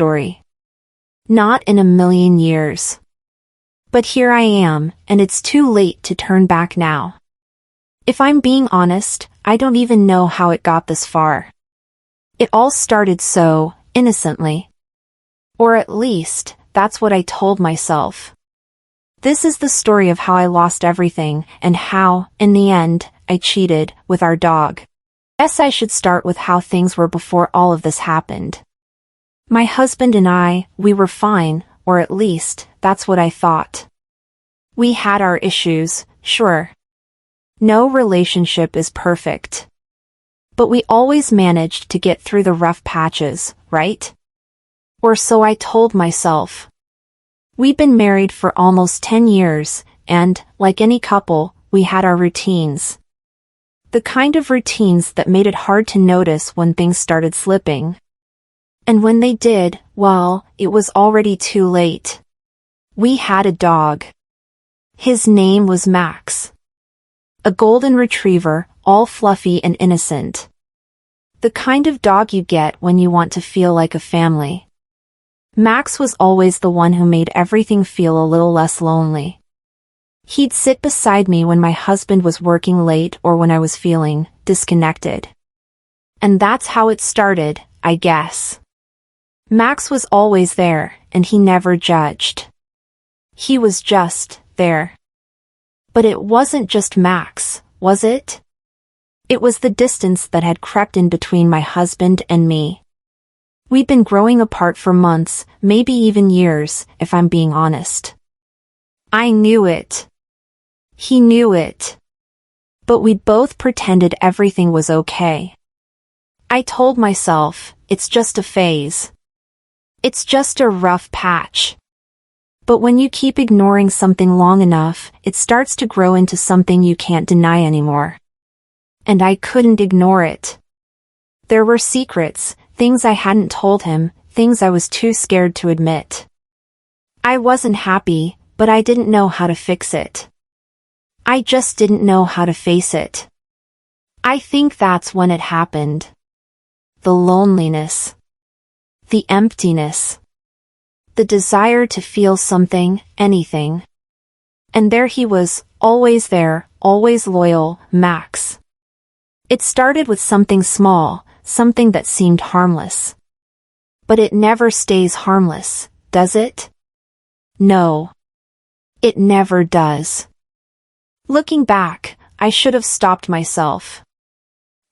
story. Not in a million years. But here I am, and it's too late to turn back now. If I'm being honest, I don't even know how it got this far. It all started so innocently. Or at least, that's what I told myself. This is the story of how I lost everything, and how, in the end, I cheated with our dog. Guess I should start with how things were before all of this happened. My husband and I, we were fine, or at least, that's what I thought. We had our issues, sure. No relationship is perfect. But we always managed to get through the rough patches, right? Or so I told myself. We'd been married for almost 10 years, and, like any couple, we had our routines. The kind of routines that made it hard to notice when things started slipping. And when they did, well, it was already too late. We had a dog. His name was Max. A golden retriever, all fluffy and innocent. The kind of dog you get when you want to feel like a family. Max was always the one who made everything feel a little less lonely. He'd sit beside me when my husband was working late or when I was feeling disconnected. And that's how it started, I guess. Max was always there, and he never judged. He was just there. But it wasn't just Max, was it? It was the distance that had crept in between my husband and me. We'd been growing apart for months, maybe even years, if I'm being honest. I knew it. He knew it. But we both pretended everything was okay. I told myself, it's just a phase. It's just a rough patch. But when you keep ignoring something long enough, it starts to grow into something you can't deny anymore. And I couldn't ignore it. There were secrets, things I hadn't told him, things I was too scared to admit. I wasn't happy, but I didn't know how to fix it. I just didn't know how to face it. I think that's when it happened. The loneliness. The emptiness. The desire to feel something, anything. And there he was, always there, always loyal, Max. It started with something small, something that seemed harmless. But it never stays harmless, does it? No. It never does. Looking back, I should have stopped myself.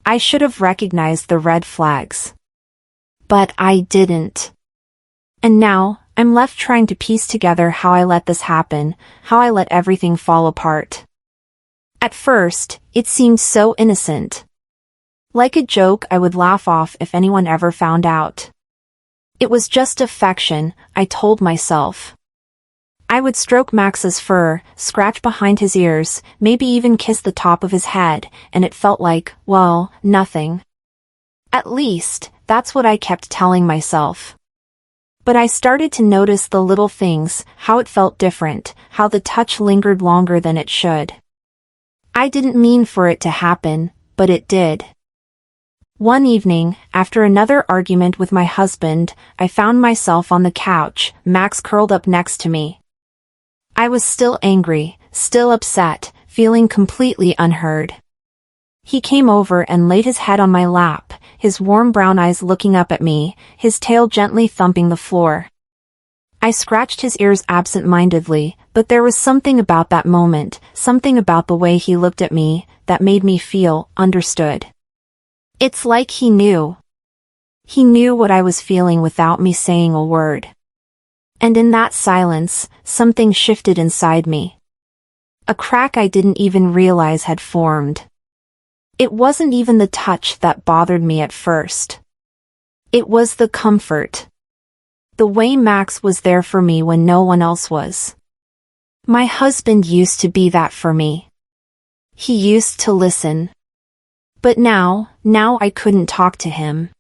I should have recognized the red flags. But I didn't. And now, I'm left trying to piece together how I let this happen, how I let everything fall apart. At first, it seemed so innocent. Like a joke I would laugh off if anyone ever found out. It was just affection, I told myself. I would stroke Max's fur, scratch behind his ears, maybe even kiss the top of his head, and it felt like, well, nothing. At least, that's what I kept telling myself. But I started to notice the little things, how it felt different, how the touch lingered longer than it should. I didn't mean for it to happen, but it did. One evening, after another argument with my husband, I found myself on the couch, Max curled up next to me. I was still angry, still upset, feeling completely unheard. He came over and laid his head on my lap, his warm brown eyes looking up at me, his tail gently thumping the floor. I scratched his ears absent-mindedly, but there was something about that moment, something about the way he looked at me, that made me feel understood. It's like he knew. He knew what I was feeling without me saying a word. And in that silence, something shifted inside me. A crack I didn't even realize had formed. It wasn't even the touch that bothered me at first. It was the comfort. The way Max was there for me when no one else was. My husband used to be that for me. He used to listen. But now I couldn't talk to him.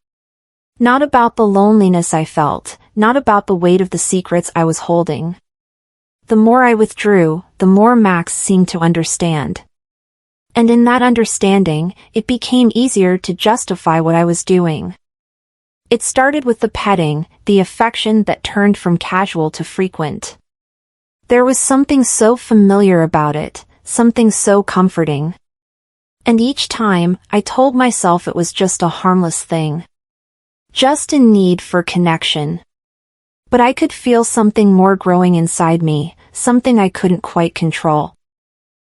Not about the loneliness I felt, not about the weight of the secrets I was holding. The more I withdrew, the more Max seemed to understand. And in that understanding, it became easier to justify what I was doing. It started with the petting, the affection that turned from casual to frequent. There was something so familiar about it, something so comforting. And each time, I told myself it was just a harmless thing. Just a need for connection. But I could feel something more growing inside me, something I couldn't quite control.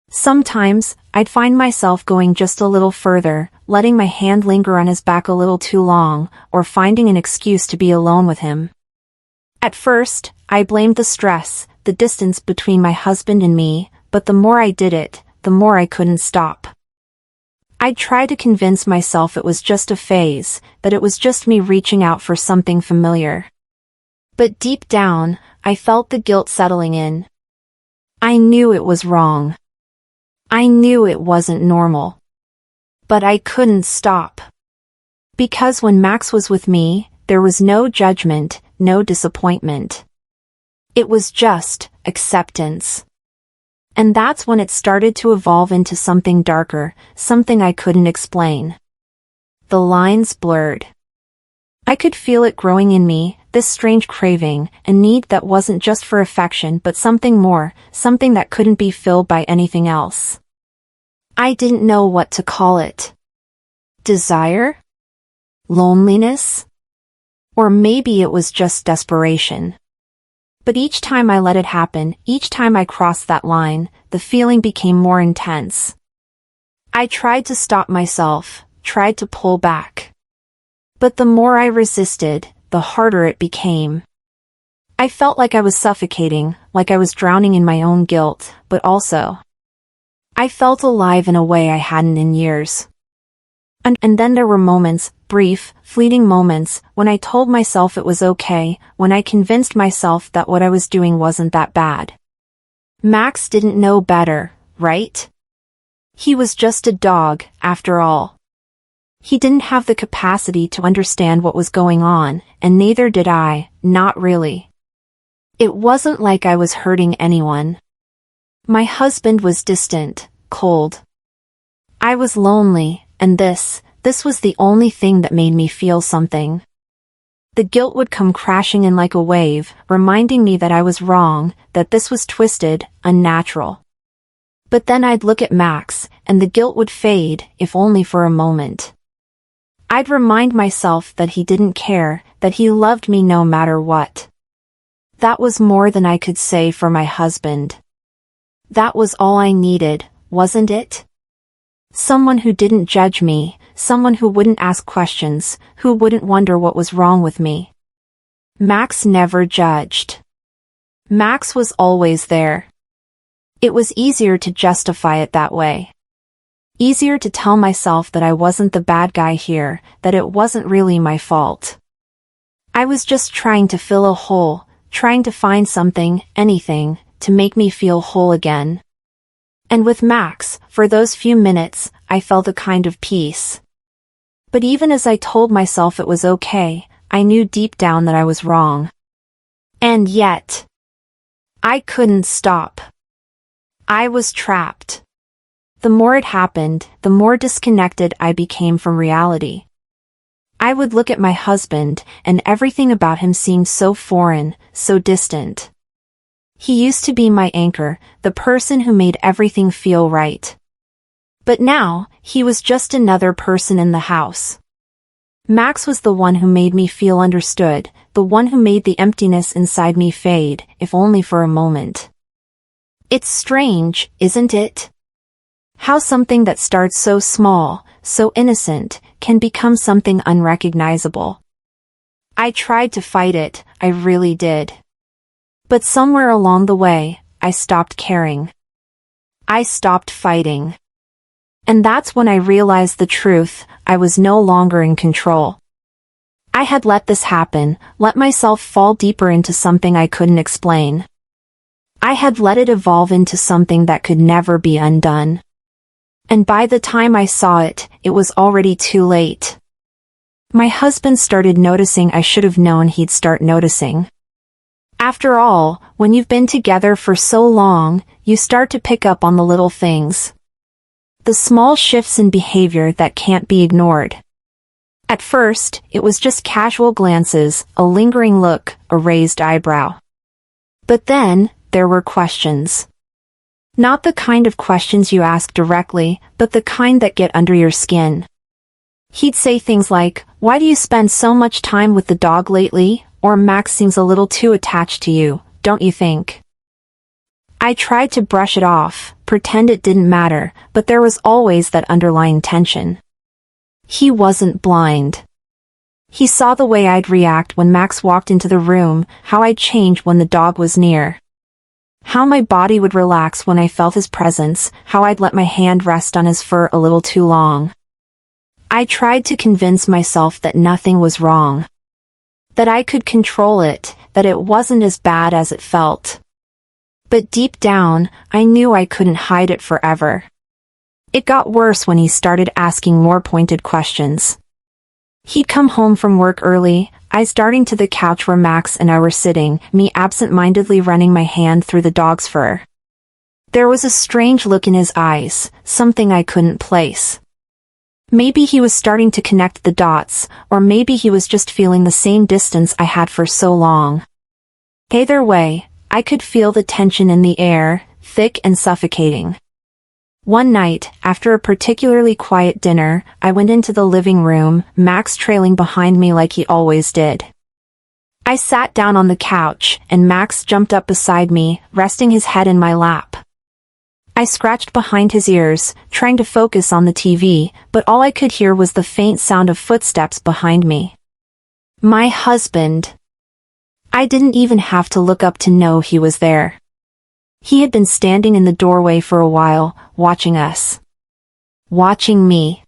Sometimes, I'd find myself going just a little further, letting my hand linger on his back a little too long, or finding an excuse to be alone with him. At first, I blamed the stress, the distance between my husband and me, but the more I did it, the more I couldn't stop. I'd try to convince myself it was just a phase, that it was just me reaching out for something familiar. But deep down, I felt the guilt settling in. I knew it was wrong. I knew it wasn't normal. But I couldn't stop. Because when Max was with me, there was no judgment, no disappointment. It was just acceptance. And that's when it started to evolve into something darker, something I couldn't explain. The lines blurred. I could feel it growing in me, this strange craving, a need that wasn't just for affection but something more, something that couldn't be filled by anything else. I didn't know what to call it. Desire? Loneliness? Or maybe it was just desperation. But each time I let it happen, each time I crossed that line, the feeling became more intense. I tried to stop myself, tried to pull back. But the more I resisted, the harder it became. I felt like I was suffocating, like I was drowning in my own guilt, but also, I felt alive in a way I hadn't in years. And then there were moments, brief, fleeting moments, when I told myself it was okay, when I convinced myself that what I was doing wasn't that bad. Max didn't know better, right? He was just a dog, after all. He didn't have the capacity to understand what was going on, and neither did I, not really. It wasn't like I was hurting anyone. My husband was distant, cold. I was lonely, and this was the only thing that made me feel something. The guilt would come crashing in like a wave, reminding me that I was wrong, that this was twisted, unnatural. But then I'd look at Max, and the guilt would fade, if only for a moment. I'd remind myself that he didn't care, that he loved me no matter what. That was more than I could say for my husband. That was all I needed, wasn't it? Someone who didn't judge me, someone who wouldn't ask questions, who wouldn't wonder what was wrong with me. Max never judged. Max was always there. It was easier to justify it that way. Easier to tell myself that I wasn't the bad guy here, that it wasn't really my fault. I was just trying to fill a hole, trying to find something, anything, to make me feel whole again. And with Max, for those few minutes, I felt a kind of peace. But even as I told myself it was okay, I knew deep down that I was wrong. And yet, I couldn't stop. I was trapped. The more it happened, the more disconnected I became from reality. I would look at my husband, and everything about him seemed so foreign, so distant. He used to be my anchor, the person who made everything feel right. But now, he was just another person in the house. Max was the one who made me feel understood, the one who made the emptiness inside me fade, if only for a moment. It's strange, isn't it? How something that starts so small, so innocent, can become something unrecognizable. I tried to fight it, I really did. But somewhere along the way, I stopped caring. I stopped fighting. And that's when I realized the truth, I was no longer in control. I had let this happen, let myself fall deeper into something I couldn't explain. I had let it evolve into something that could never be undone. And by the time I saw it, it was already too late. My husband started noticing I should have known he'd start noticing. After all, when you've been together for so long, you start to pick up on the little things. The small shifts in behavior that can't be ignored. At first, it was just casual glances, a lingering look, a raised eyebrow. But then, there were questions. Not the kind of questions you ask directly, but the kind that get under your skin. He'd say things like, "Why do you spend so much time with the dog lately?" Or "Max seems a little too attached to you, don't you think?" I tried to brush it off, pretend it didn't matter, but there was always that underlying tension. He wasn't blind. He saw the way I'd react when Max walked into the room, how I'd change when the dog was near. How my body would relax when I felt his presence, how I'd let my hand rest on his fur a little too long. I tried to convince myself that nothing was wrong. That I could control it, that it wasn't as bad as it felt. But deep down, I knew I couldn't hide it forever. It got worse when he started asking more pointed questions. He'd come home from work early, eyes darting to the couch where Max and I were sitting, me absent-mindedly running my hand through the dog's fur. There was a strange look in his eyes, something I couldn't place. Maybe he was starting to connect the dots, or maybe he was just feeling the same distance I had for so long. Either way, I could feel the tension in the air, thick and suffocating. One night, after a particularly quiet dinner, I went into the living room, Max trailing behind me like he always did. I sat down on the couch, and Max jumped up beside me, resting his head in my lap. I scratched behind his ears, trying to focus on the TV, but all I could hear was the faint sound of footsteps behind me. My husband. I didn't even have to look up to know he was there. He had been standing in the doorway for a while, watching us. Watching me.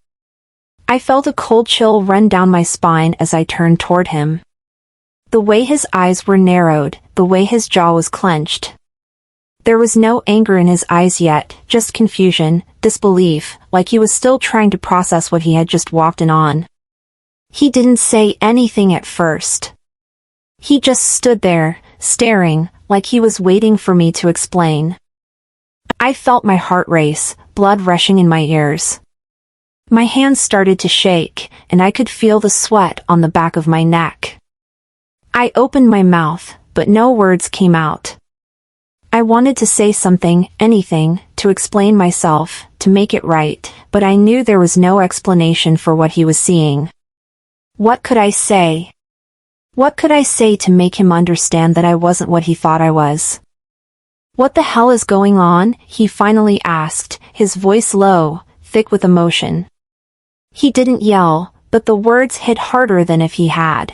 I felt a cold chill run down my spine as I turned toward him. The way his eyes were narrowed, the way his jaw was clenched. There was no anger in his eyes yet, just confusion, disbelief, like he was still trying to process what he had just walked in on. He didn't say anything at first. He just stood there, staring, like he was waiting for me to explain. I felt my heart race, blood rushing in my ears. My hands started to shake, and I could feel the sweat on the back of my neck. I opened my mouth, but no words came out. I wanted to say something, anything, to explain myself, to make it right, but I knew there was no explanation for what he was seeing. What could I say? What could I say to make him understand that I wasn't what he thought I was? "What the hell is going on?" he finally asked, his voice low, thick with emotion. He didn't yell, but the words hit harder than if he had.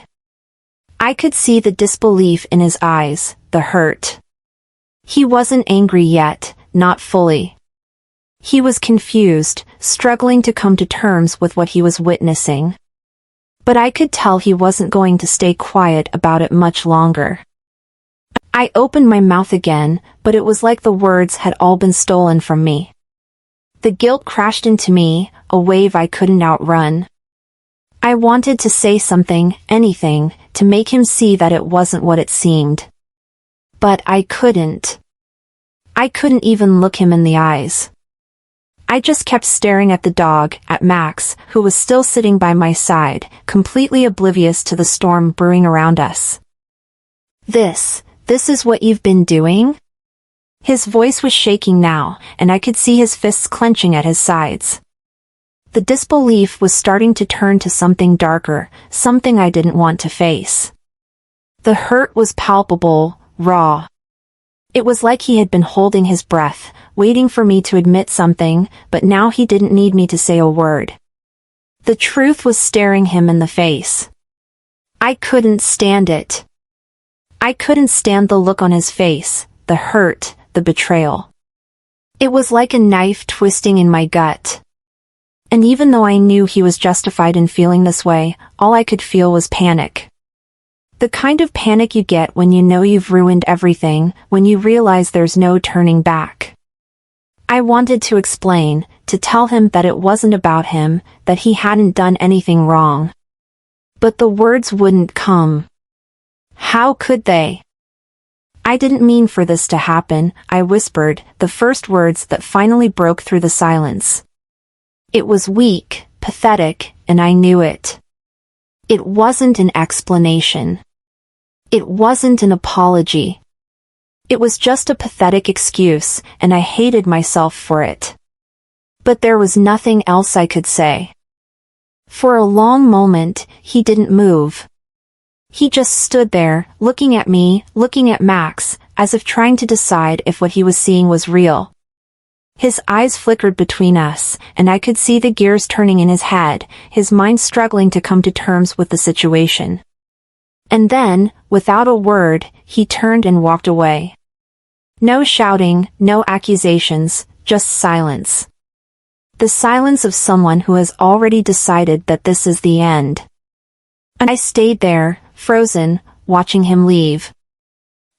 I could see the disbelief in his eyes, the hurt. He wasn't angry yet, not fully. He was confused, struggling to come to terms with what he was witnessing. But I could tell he wasn't going to stay quiet about it much longer. I opened my mouth again, but it was like the words had all been stolen from me. The guilt crashed into me, a wave I couldn't outrun. I wanted to say something, anything, to make him see that it wasn't what it seemed. But I couldn't. I couldn't even look him in the eyes. I just kept staring at the dog, at Max, who was still sitting by my side, completely oblivious to the storm brewing around us. This is what you've been doing?" His voice was shaking now, and I could see his fists clenching at his sides. The disbelief was starting to turn to something darker, something I didn't want to face. The hurt was palpable, raw. It was like he had been holding his breath, waiting for me to admit something, but now he didn't need me to say a word. The truth was staring him in the face. I couldn't stand it. I couldn't stand the look on his face, the hurt, the betrayal. It was like a knife twisting in my gut. And even though I knew he was justified in feeling this way, all I could feel was panic. The kind of panic you get when you know you've ruined everything, when you realize there's no turning back. I wanted to explain, to tell him that it wasn't about him, that he hadn't done anything wrong. But the words wouldn't come. How could they? "I didn't mean for this to happen," I whispered, the first words that finally broke through the silence. It was weak, pathetic, and I knew it. It wasn't an explanation. It wasn't an apology. It was just a pathetic excuse, and I hated myself for it. But there was nothing else I could say. For a long moment, he didn't move. He just stood there, looking at me, looking at Max, as if trying to decide if what he was seeing was real. His eyes flickered between us, and I could see the gears turning in his head, his mind struggling to come to terms with the situation. And then, without a word, he turned and walked away. No shouting, no accusations, just silence. The silence of someone who has already decided that this is the end. And I stayed there, frozen, watching him leave.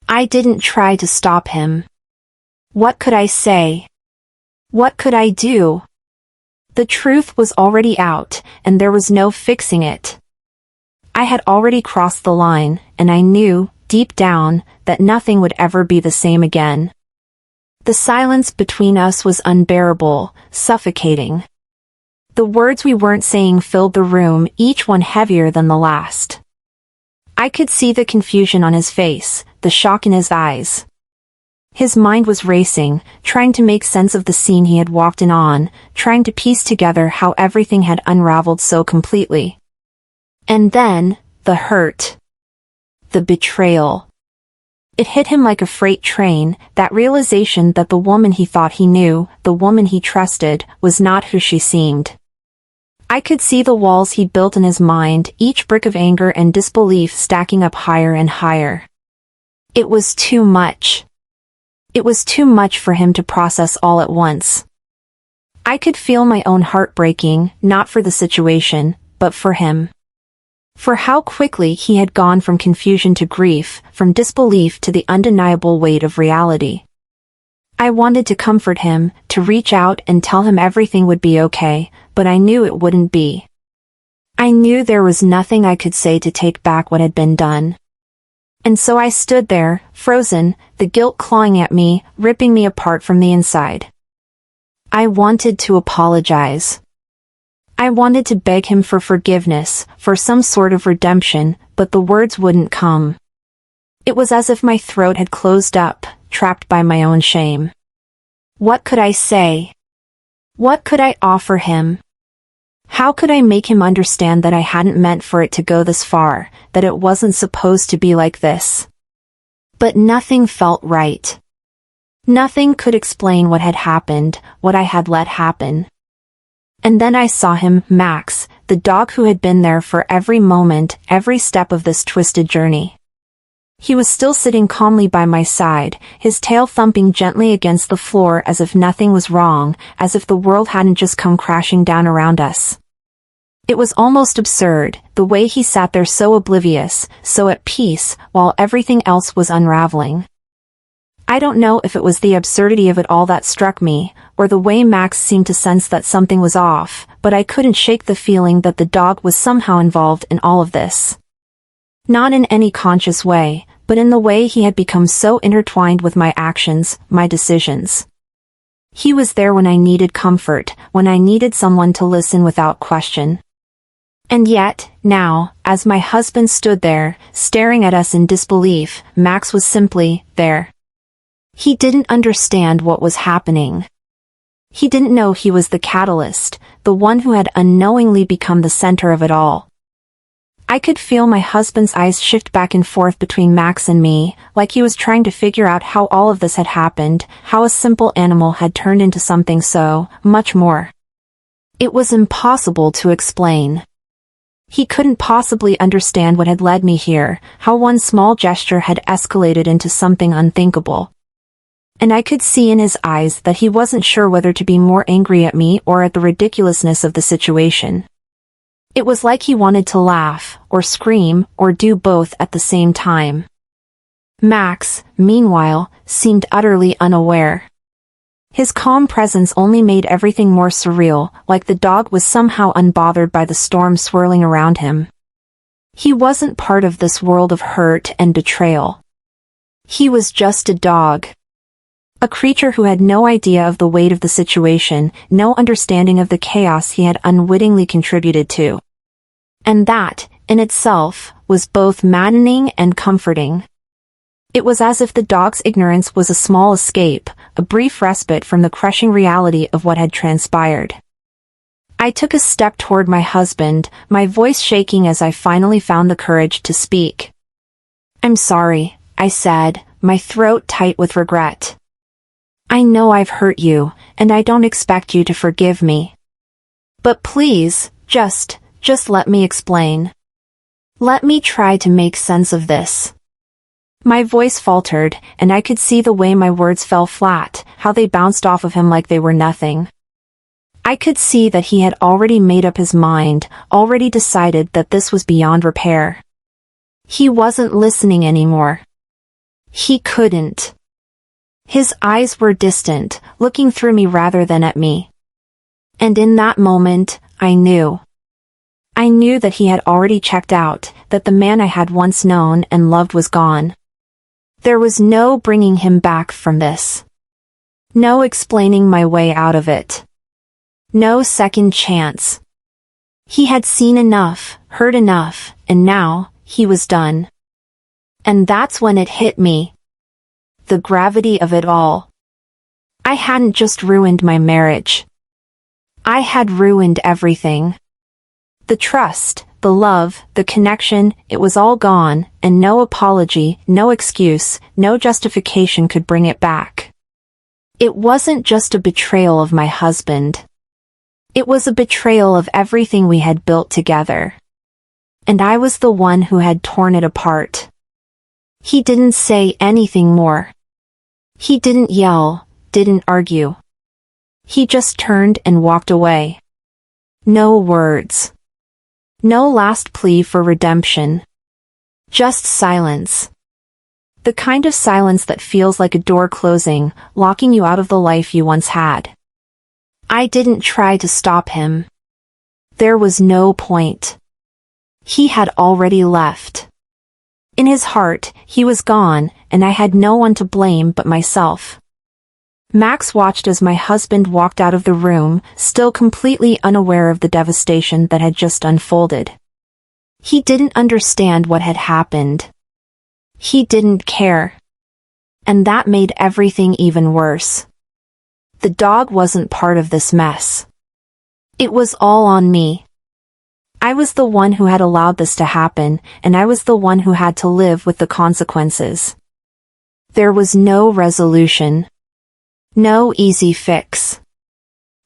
I didn't try to stop him. What could I say? What could I do? The truth was already out, and there was no fixing it. I had already crossed the line, and I knew, deep down, that nothing would ever be the same again. The silence between us was unbearable, suffocating. The words we weren't saying filled the room, each one heavier than the last. I could see the confusion on his face, the shock in his eyes. His mind was racing, trying to make sense of the scene he had walked in on, trying to piece together how everything had unraveled so completely. And then, the hurt. The betrayal. It hit him like a freight train, that realization that the woman he thought he knew, the woman he trusted, was not who she seemed. I could see the walls he built in his mind, each brick of anger and disbelief stacking up higher and higher. It was too much. It was too much for him to process all at once. I could feel my own heart breaking, not for the situation, but for him. For how quickly he had gone from confusion to grief, from disbelief to the undeniable weight of reality. I wanted to comfort him, to reach out and tell him everything would be okay, but I knew it wouldn't be. I knew there was nothing I could say to take back what had been done. And so I stood there, frozen, the guilt clawing at me, ripping me apart from the inside. I wanted to apologize. I wanted to beg him for forgiveness, for some sort of redemption, but the words wouldn't come. It was as if my throat had closed up, trapped by my own shame. What could I say? What could I offer him? How could I make him understand that I hadn't meant for it to go this far, that it wasn't supposed to be like this? But nothing felt right. Nothing could explain what had happened, what I had let happen. And then I saw him, Max, the dog who had been there for every moment, every step of this twisted journey. He was still sitting calmly by my side, his tail thumping gently against the floor as if nothing was wrong, as if the world hadn't just come crashing down around us. It was almost absurd, the way he sat there so oblivious, so at peace, while everything else was unraveling. I don't know if it was the absurdity of it all that struck me, or the way Max seemed to sense that something was off, but I couldn't shake the feeling that the dog was somehow involved in all of this. Not in any conscious way, but in the way he had become so intertwined with my actions, my decisions. He was there when I needed comfort, when I needed someone to listen without question. And yet, now, as my husband stood there, staring at us in disbelief, Max was simply there. He didn't understand what was happening. He didn't know he was the catalyst, the one who had unknowingly become the center of it all. I could feel my husband's eyes shift back and forth between Max and me, like he was trying to figure out how all of this had happened, how a simple animal had turned into something so much more. It was impossible to explain. He couldn't possibly understand what had led me here, how one small gesture had escalated into something unthinkable. And I could see in his eyes that he wasn't sure whether to be more angry at me or at the ridiculousness of the situation. It was like he wanted to laugh, or scream, or do both at the same time. Max, meanwhile, seemed utterly unaware. His calm presence only made everything more surreal, like the dog was somehow unbothered by the storm swirling around him. He wasn't part of this world of hurt and betrayal. He was just a dog. A creature who had no idea of the weight of the situation, no understanding of the chaos he had unwittingly contributed to. And that, in itself, was both maddening and comforting. It was as if the dog's ignorance was a small escape, a brief respite from the crushing reality of what had transpired. I took a step toward my husband, my voice shaking as I finally found the courage to speak. "I'm sorry," I said, my throat tight with regret. "I know I've hurt you, and I don't expect you to forgive me. But please, just let me explain. Let me try to make sense of this." My voice faltered, and I could see the way my words fell flat, how they bounced off of him like they were nothing. I could see that he had already made up his mind, already decided that this was beyond repair. He wasn't listening anymore. He couldn't. His eyes were distant, looking through me rather than at me. And in that moment, I knew. I knew that he had already checked out, that the man I had once known and loved was gone. There was no bringing him back from this. No explaining my way out of it. No second chance. He had seen enough, heard enough, and now, he was done. And that's when it hit me. The gravity of it all. I hadn't just ruined my marriage. I had ruined everything. The trust, the love, the connection, it was all gone, and no apology, no excuse, no justification could bring it back. It wasn't just a betrayal of my husband. It was a betrayal of everything we had built together. And I was the one who had torn it apart. He didn't say anything more. He didn't yell, didn't argue. He just turned and walked away. No words. No last plea for redemption. Just silence. The kind of silence that feels like a door closing, locking you out of the life you once had. I didn't try to stop him. There was no point. He had already left. In his heart, he was gone, and I had no one to blame but myself. Max watched as my husband walked out of the room, still completely unaware of the devastation that had just unfolded. He didn't understand what had happened. He didn't care. And that made everything even worse. The dog wasn't part of this mess. It was all on me. I was the one who had allowed this to happen, and I was the one who had to live with the consequences. There was no resolution. No easy fix.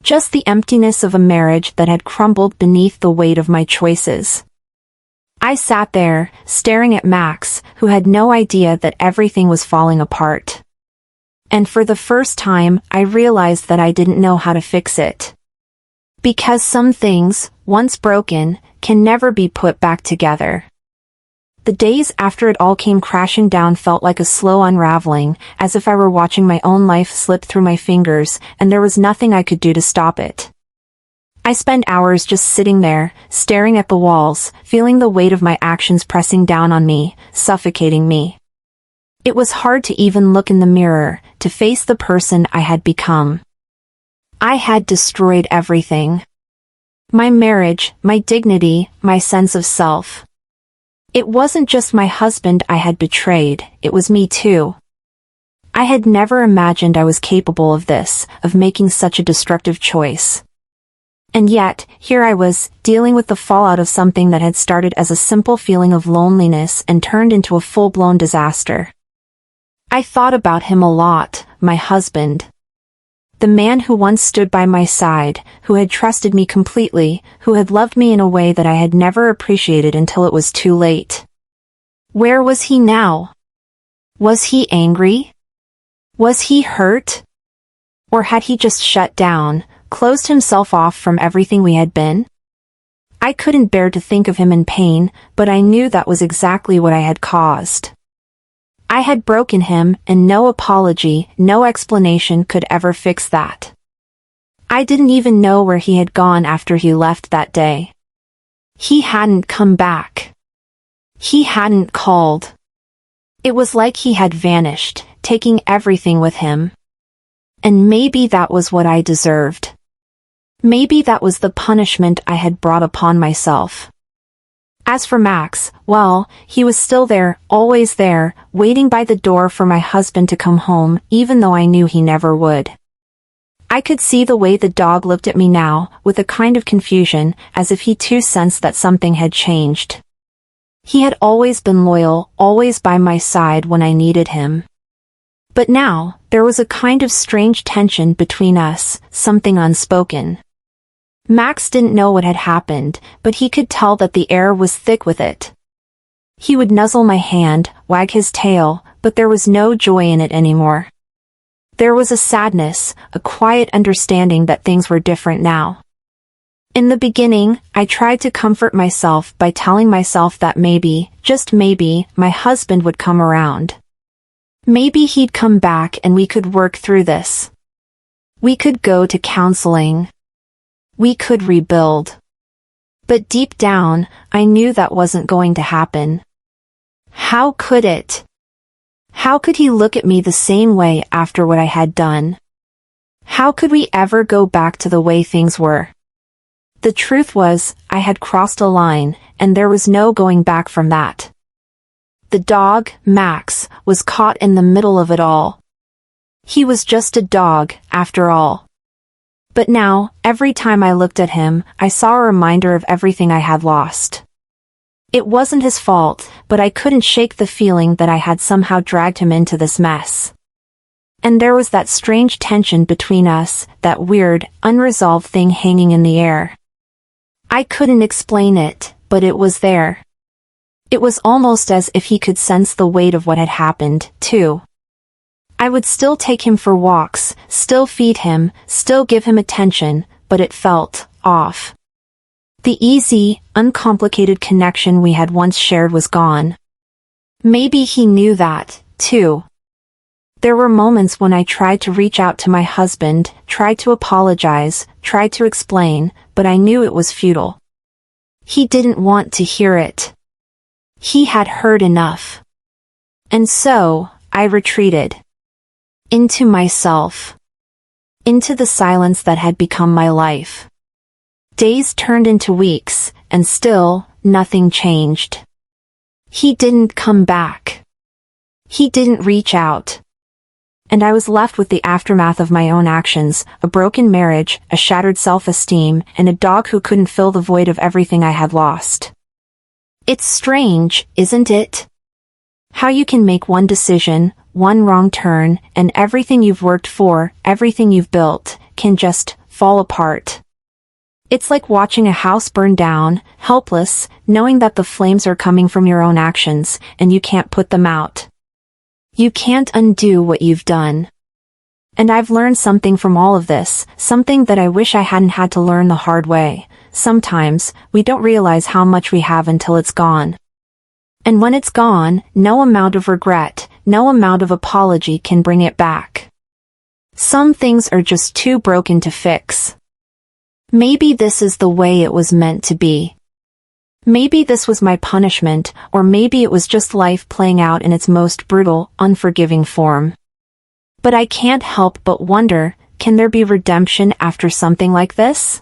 Just the emptiness of a marriage that had crumbled beneath the weight of my choices. I sat there, staring at Max, who had no idea that everything was falling apart. And for the first time, I realized that I didn't know how to fix it. Because some things, once broken, can never be put back together. The days after it all came crashing down felt like a slow unraveling, as if I were watching my own life slip through my fingers, and there was nothing I could do to stop it. I spent hours just sitting there, staring at the walls, feeling the weight of my actions pressing down on me, suffocating me. It was hard to even look in the mirror, to face the person I had become. I had destroyed everything. My marriage, my dignity, my sense of self. It wasn't just my husband I had betrayed, it was me too. I had never imagined I was capable of this, of making such a destructive choice. And yet, here I was, dealing with the fallout of something that had started as a simple feeling of loneliness and turned into a full-blown disaster. I thought about him a lot, my husband. The man who once stood by my side, who had trusted me completely, who had loved me in a way that I had never appreciated until it was too late. Where was he now? Was he angry? Was he hurt? Or had he just shut down, closed himself off from everything we had been? I couldn't bear to think of him in pain, but I knew that was exactly what I had caused. I had broken him, and no apology, no explanation could ever fix that. I didn't even know where he had gone after he left that day. He hadn't come back. He hadn't called. It was like he had vanished, taking everything with him. And maybe that was what I deserved. Maybe that was the punishment I had brought upon myself. As for Max, well, he was still there, always there, waiting by the door for my husband to come home, even though I knew he never would. I could see the way the dog looked at me now, with a kind of confusion, as if he too sensed that something had changed. He had always been loyal, always by my side when I needed him. But now, there was a kind of strange tension between us, something unspoken. Max didn't know what had happened, but he could tell that the air was thick with it. He would nuzzle my hand, wag his tail, but there was no joy in it anymore. There was a sadness, a quiet understanding that things were different now. In the beginning, I tried to comfort myself by telling myself that maybe, just maybe, my husband would come around. Maybe he'd come back and we could work through this. We could go to counseling. We could rebuild. But deep down, I knew that wasn't going to happen. How could it? How could he look at me the same way after what I had done? How could we ever go back to the way things were? The truth was, I had crossed a line, and there was no going back from that. The dog, Max, was caught in the middle of it all. He was just a dog, after all. But now, every time I looked at him, I saw a reminder of everything I had lost. It wasn't his fault, but I couldn't shake the feeling that I had somehow dragged him into this mess. And there was that strange tension between us, that weird, unresolved thing hanging in the air. I couldn't explain it, but it was there. It was almost as if he could sense the weight of what had happened, too. I would still take him for walks, still feed him, still give him attention, but it felt off. The easy, uncomplicated connection we had once shared was gone. Maybe he knew that, too. There were moments when I tried to reach out to my husband, tried to apologize, tried to explain, but I knew it was futile. He didn't want to hear it. He had heard enough. And so, I retreated. Into myself. Into the silence that had become my life. Days turned into weeks, and still, nothing changed. He didn't come back. He didn't reach out. And I was left with the aftermath of my own actions, a broken marriage, a shattered self-esteem, and a dog who couldn't fill the void of everything I had lost. It's strange, isn't it? How you can make one decision, one wrong turn, and everything you've worked for, everything you've built, can just fall apart. It's like watching a house burn down, helpless, knowing that the flames are coming from your own actions, and you can't put them out. You can't undo what you've done. And I've learned something from all of this, something that I wish I hadn't had to learn the hard way. Sometimes, we don't realize how much we have until it's gone. And when it's gone, no amount of regret, no amount of apology can bring it back. Some things are just too broken to fix. Maybe this is the way it was meant to be. Maybe this was my punishment, or maybe it was just life playing out in its most brutal, unforgiving form. But I can't help but wonder, can there be redemption after something like this?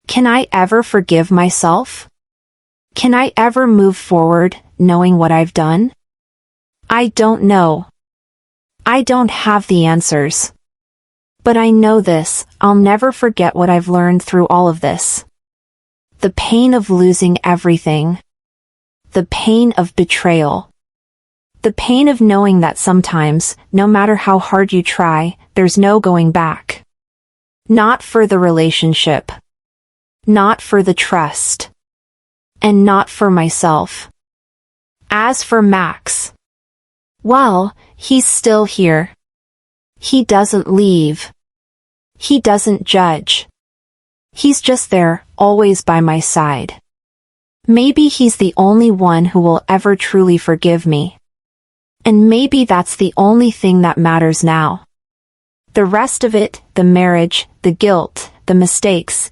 Can I ever forgive myself? Can I ever move forward, knowing what I've done? I don't know. I don't have the answers. But I know this, I'll never forget what I've learned through all of this. The pain of losing everything. The pain of betrayal. The pain of knowing that sometimes, no matter how hard you try, there's no going back. Not for the relationship. Not for the trust. And not for myself. As for Max, well, he's still here. He doesn't leave. He doesn't judge. He's just there, always by my side. Maybe he's the only one who will ever truly forgive me. And maybe that's the only thing that matters now. The rest of it, the marriage, the guilt, the mistakes,